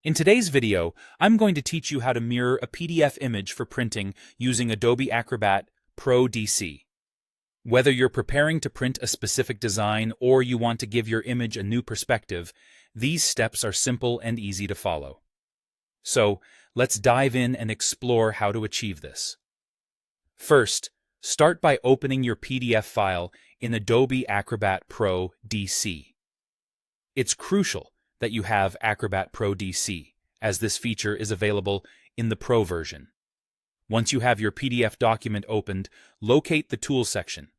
In today's video, I'm going to teach you how to mirror a PDF image for printing using Adobe Acrobat Pro DC. Whether you're preparing to print a specific design or you want to give your image a new perspective, these steps are simple and easy to follow. So, let's dive in and explore how to achieve this. First, start by opening your PDF file in Adobe Acrobat Pro DC. It's crucial that you have Acrobat Pro DC, as this feature is available in the Pro version. Once you have your PDF document opened, locate the Tools section.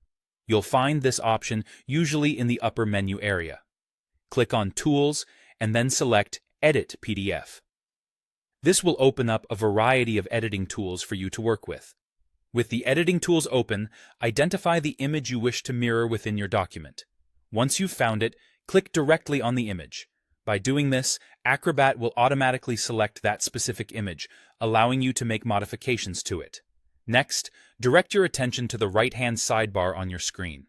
You'll find this option usually in the upper menu area. Click on Tools and then select Edit PDF. This will open up a variety of editing tools for you to work with. With the editing tools open, identify the image you wish to mirror within your document. Once you've found it, click directly on the image. By doing this, Acrobat will automatically select that specific image, allowing you to make modifications to it. Next, direct your attention to the right-hand sidebar on your screen.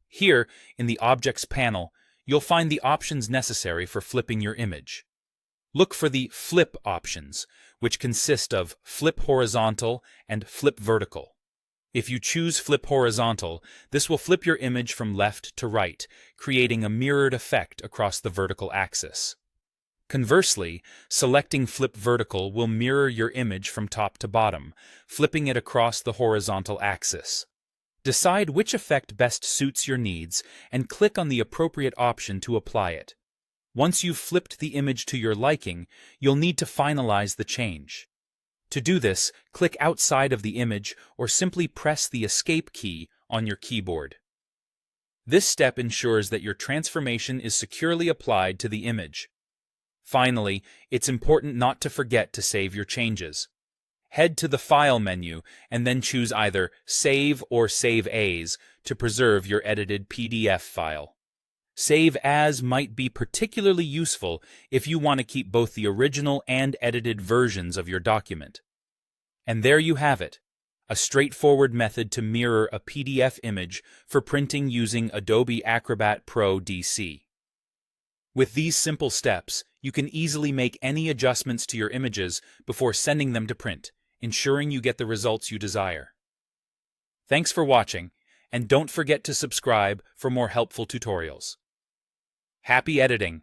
Here, in the Objects panel, you'll find the options necessary for flipping your image. Look for the Flip options, which consist of Flip Horizontal and Flip Vertical. If you choose Flip Horizontal, this will flip your image from left to right, creating a mirrored effect across the vertical axis. Conversely, selecting Flip Vertical will mirror your image from top to bottom, flipping it across the horizontal axis. Decide which effect best suits your needs and click on the appropriate option to apply it. Once you've flipped the image to your liking, you'll need to finalize the change. To do this, click outside of the image or simply press the Escape key on your keyboard. This step ensures that your transformation is securely applied to the image. Finally, it's important not to forget to save your changes. Head to the File menu and then choose either Save or Save As to preserve your edited PDF file. Save As might be particularly useful if you want to keep both the original and edited versions of your document. And there you have it, a straightforward method to mirror a PDF image for printing using Adobe Acrobat Pro DC. With these simple steps, you can easily make any adjustments to your images before sending them to print, ensuring you get the results you desire. Thanks for watching, and don't forget to subscribe for more helpful tutorials. Happy editing!